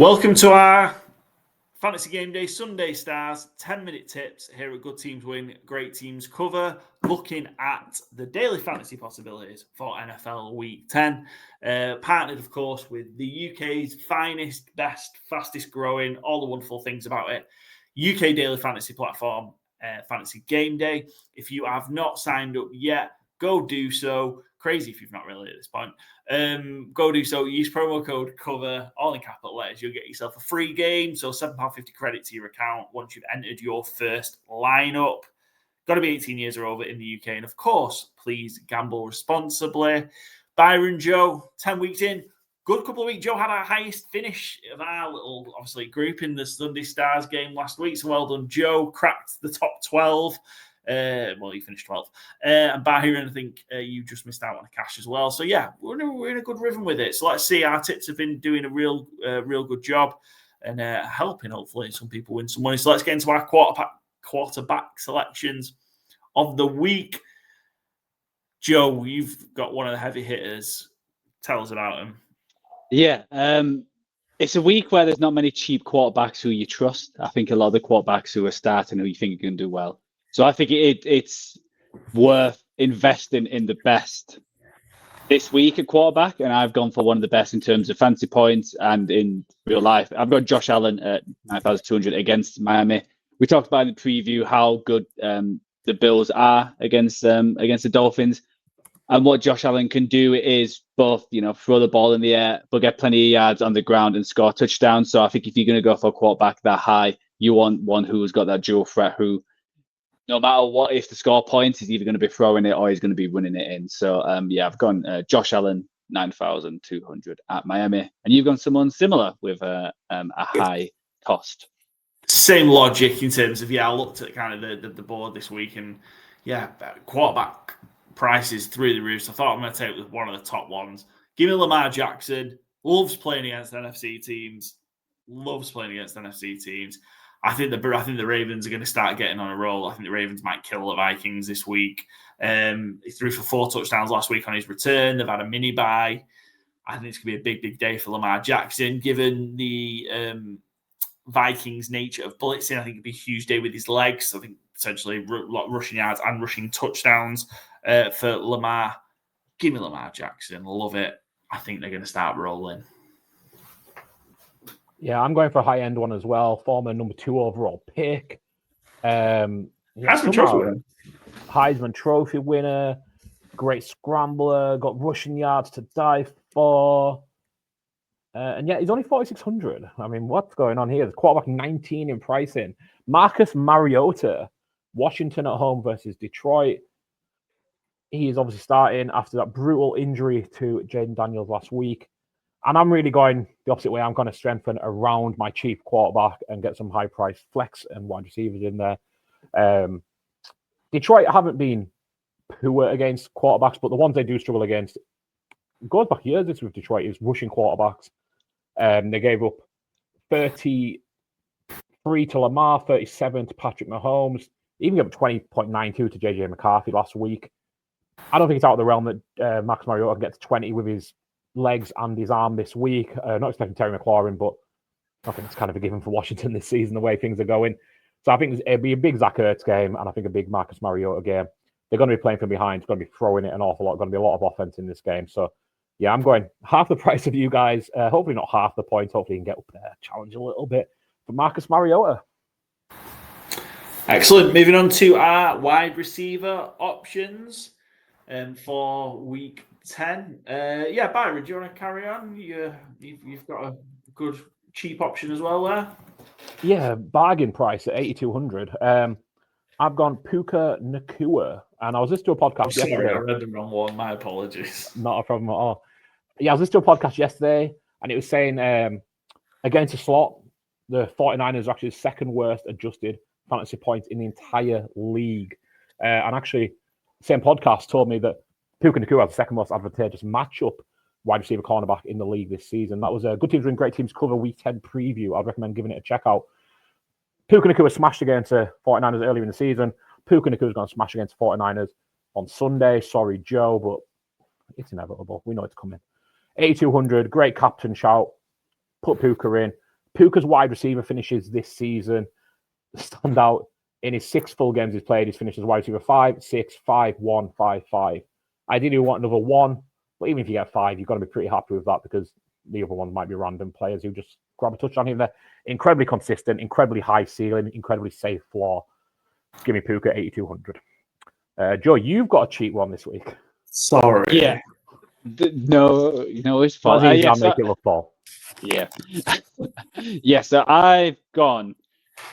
Welcome to our Fantasy Game Day Sunday Stars 10-minute tips here at Good Teams Win, Great Teams Cover, looking at the daily fantasy possibilities for NFL Week 10. Partnered, of course, with the UK's finest, best, fastest growing, all the wonderful things about it, UK daily fantasy platform, Fantasy Game Day. If you have not signed up yet, go do so. Crazy if you've not really at this point. Go do so. Use promo code COVER, all in capital letters. You'll get yourself a free game. So £7.50 credit to your account once you've entered your first lineup. Got to be 18 years or over in the UK. And of course, please gamble responsibly. Byron, Joe, 10 weeks in. Good couple of weeks. Joe had our highest finish of our little, obviously, group in the Sunday Stars game last week. So well done, Joe. Cracked the top 12. Well, you finished 12th. And Byron, I think you just missed out on a cash as well. So, yeah, we're in a good rhythm with it. So, let's see. Our tips have been doing a real good job and helping, hopefully, some people win some money. So, let's get into our quarterback selections of the week. Joe, you've got one of the heavy hitters. Tell us about him. Yeah, it's a week where there's not many cheap quarterbacks who you trust. I think a lot of the quarterbacks who are starting who you think are going to do well. So I think it's worth investing in the best this week at quarterback, and I've gone for one of the best in terms of fantasy points and in real life. I've got Josh Allen at 9,200 against Miami. We talked about in the preview how good the Bills are against the Dolphins, and what Josh Allen can do is both throw the ball in the air but get plenty of yards on the ground and score touchdowns. So I think if you're going to go for a quarterback that high, you want one who's got that dual threat who, no matter what, if the score points, he's either going to be throwing it or he's going to be running it in. So, I've gone Josh Allen, 9,200 at Miami. And you've gone someone similar with a high cost. Same logic in terms of, I looked at kind of the board this week and, quarterback prices through the roof. So I thought I'm going to take one of the top ones. Give me Lamar Jackson. Loves playing against NFC teams. I think the Ravens are going to start getting on a roll. I think the Ravens might kill the Vikings this week. He threw for 4 touchdowns last week on his return. They've had a mini bye. I think it's going to be a big day for Lamar Jackson, given the Vikings' nature of blitzing. I think it'd be a huge day with his legs. I think potentially rushing yards and rushing touchdowns for Lamar. Give me Lamar Jackson. Love it. I think they're going to start rolling. Yeah, I'm going for a high-end one as well. Former number 2 overall pick. Heisman Trophy winner. Great scrambler. Got rushing yards to die for. And he's only 4,600. I mean, what's going on here? The quarterback 19 in pricing. Marcus Mariota. Washington at home versus Detroit. He is obviously starting after that brutal injury to Jaden Daniels last week. And I'm really going the opposite way. I'm going to strengthen around my cheap quarterback and get some high-priced flex and wide receivers in there. Detroit haven't been poor against quarterbacks, but the ones they do struggle against, it goes back years this with Detroit, is rushing quarterbacks. They gave up 33 to Lamar, 37 to Patrick Mahomes, even gave up 20.92 to JJ McCarthy last week. I don't think it's out of the realm that Max Mariota can get to 20 with his legs and his arm this week. Not expecting Terry McLaurin, but I think it's kind of a given for Washington this season, the way things are going. So I think it'll be a big Zach Ertz game, and I think a big Marcus Mariota game. They're going to be playing from behind. It's going to be throwing it an awful lot. Going to be a lot of offense in this game. So, I'm going half the price of you guys. Hopefully not half the points. Hopefully you can get up there, challenge a little bit. But Marcus Mariota. Excellent. Moving on to our wide receiver options for week 10. Byron, do you want to carry on? You've got a good cheap option as well there. Yeah, bargain price at 8,200. I've gone Puka Nacua, and I was listening to a podcast yesterday. Sorry, I read the wrong one. My apologies. Not a problem at all. Yeah, I was listening to a podcast yesterday, and it was saying against the slot, the 49ers are actually the second worst adjusted fantasy points in the entire league. And actually, the same podcast told me that Puka Nacua has the second most advantageous matchup wide receiver cornerback in the league this season. That was a Good Teams Win, Great Teams Cover Week 10 preview. I'd recommend giving it a check out. Puka Nacua smashed against the 49ers earlier in the season. Puka Nacua is going to smash against 49ers on Sunday. Sorry, Joe, but it's inevitable. We know it's coming. 8,200, great captain shout. Put Puka in. Puka's wide receiver finishes this season stand out. In his 6 full games he's played, he's finished as wide receiver 5, 6, 5, 1, 5, 5. Ideally, you want another 1, but even if you get 5, you've got to be pretty happy with that because the other ones might be random players who just grab a touchdown here and there. Incredibly consistent, incredibly high ceiling, incredibly safe floor. Give me Puka 8,200. Joe, you've got a cheap one this week. Sorry. Yeah. No, it's fine. I'll make it look fall. Yeah. Yeah, so I've gone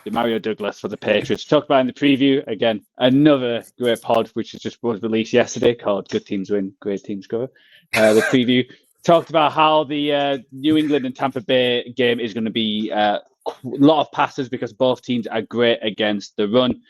to Mario Douglas for the Patriots. Talked about in the preview. Again, another great pod, which was released yesterday called Good Teams Win, Great Teams Cover. The preview talked about how the New England and Tampa Bay game is going to be a lot of passes because both teams are great against the run.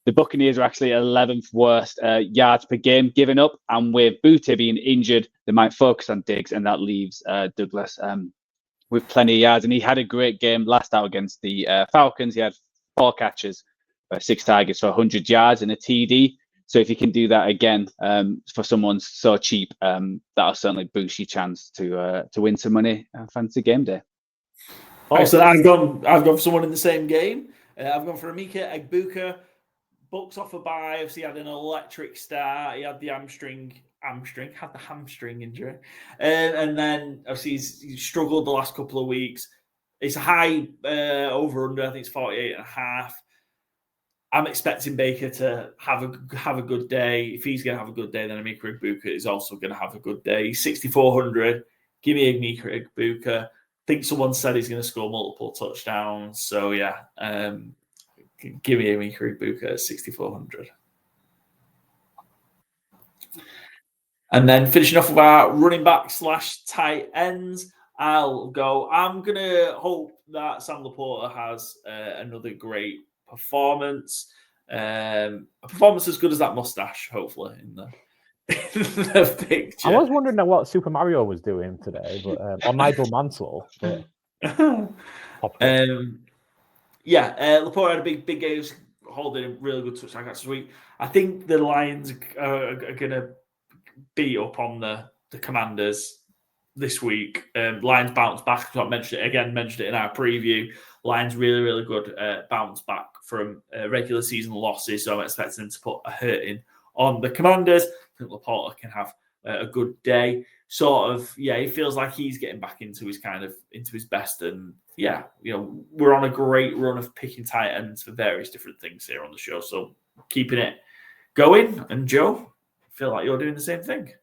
The Buccaneers are actually 11th worst yards per game given up. And with Butte being injured, they might focus on Diggs, and that leaves Douglas with plenty of yards. And he had a great game last out against the Falcons. He had 4 catches, 6 targets for 100 yards and a TD. So if you can do that again for someone so cheap, that'll certainly boost your chance to win some money fancy game day. So I've gone for someone in the same game. I've gone for Emeka Egbuka. Bucks off a bye. Obviously, he had an electric start. He had the hamstring injury, and then obviously he's struggled the last couple of weeks. It's a high over under. I think it's 48.5. I'm expecting Baker to have a good day. If he's going to have a good day, then Emeka Egbuka is also going to have a good day. 6,400. Give me Emeka Egbuka. I think someone said he's going to score multiple touchdowns. So yeah, give me Emeka Egbuka at 6,400. And then finishing off with our running back / tight ends, I'm going to hope that Sam Laporta has another great performance. A performance as good as that mustache, hopefully, in the picture. I was wondering what Super Mario was doing today, but or Nigel Mansell. But Laporta had a big game, holding a really good touchdown this week. I think the Lions are going to beat up on the Commanders this week. Lions bounce back. I mentioned it in our preview. Lions really, really good bounce back from regular season losses, so I'm expecting them to put a hurting on the Commanders. I think Laporta can have a good day. He feels like he's getting back into his best, and we're on a great run of picking tight ends for various different things here on the show. So keeping it going. And Joe, I feel like you're doing the same thing.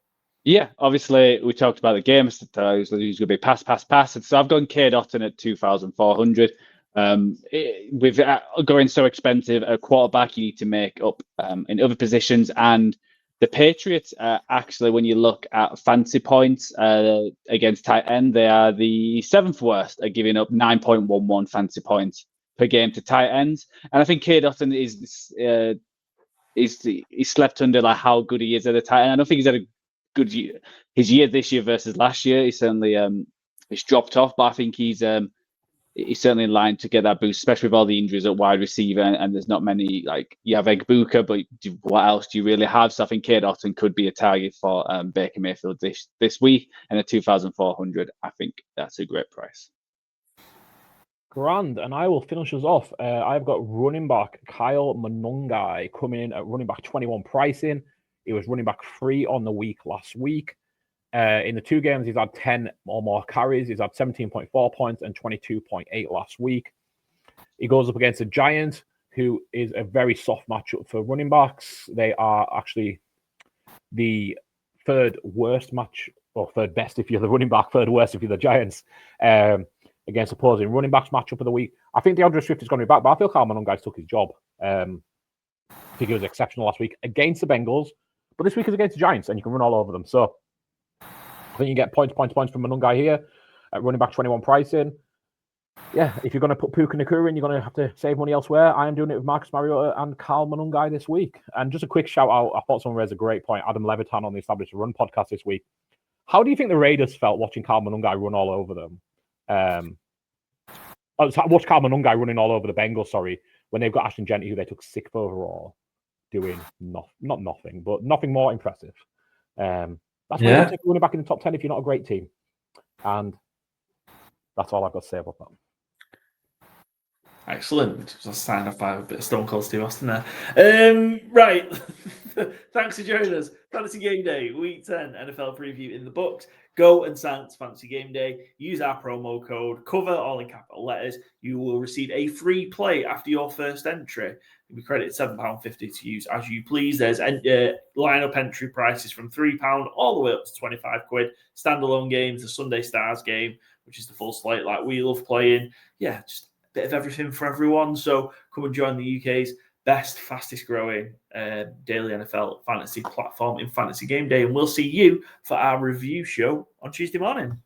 Yeah, obviously we talked about the game. Who's going to be pass. And so I've gone Cade Otton at 2,400. With going so expensive a quarterback, you need to make up in other positions. And the Patriots, actually, when you look at fancy points against tight end, they are the 7th worst at giving up 9.11 fancy points per game to tight ends. And I think Cade Otton he's slept under like how good he is at the tight end. I don't think he's had a good year. His year this year versus last year, he's certainly he's dropped off, but I think he's certainly in line to get that boost, especially with all the injuries at wide receiver. And there's not many, like you have Egbuka, but what else do you really have? So I think Cade Otton could be a target for Baker Mayfield this week, and at 2,400, I think that's a great price. Grand, and I will finish us off. I've got running back Kyle Monungai coming in at running back 21 pricing. He was running back 3 on the week last week. In the 2 games, he's had 10 or more carries. He's had 17.4 points and 22.8 last week. He goes up against a Giant, who is a very soft matchup for running backs. They are actually the 3rd worst match, or 3rd best if you're the running back, 3rd worst if you're the Giants, against opposing running backs matchup of the week. I think DeAndre Swift is going to be back, but I feel Kyle Monungai took his job. I think he was exceptional last week against the Bengals, but this week is against the Giants, and you can run all over them. So I think you get points from Monungai here at running back 21 pricing. Yeah, if you're going to put Puka Nacua in, you're going to have to save money elsewhere. I am doing it with Marcus Mariota and Kyle Monungai this week. And just a quick shout out, I thought someone raised a great point. Adam Levitan on the Established Run podcast this week. How do you think the Raiders felt watching Kyle Monungai run all over them? Watch Kyle Monungai running all over the Bengals, when they've got Ashton Jeanty, who they took 6th overall, doing not nothing, but nothing more impressive. That's why you take running back in the top 10 if you're not a great team. And that's all I've got to say about that. Excellent. So sign off by a bit of Stone Cold Steve Austin there. Right. Thanks for joining us. Fantasy Game Day, Week 10 NFL preview in the books. Go and sign up to Fantasy Game Day. Use our promo code COVER, all in capital letters. You will receive a free play after your first entry. You'll be credited £7.50 to use as you please. There's lineup entry prices from £3 all the way up to £25. Standalone games, the Sunday Stars game, which is the full slate like we love playing. Yeah, just bit of everything for everyone. So come and join the UK's best, fastest growing daily NFL fantasy platform in Fantasy Game Day. And we'll see you for our review show on Tuesday morning.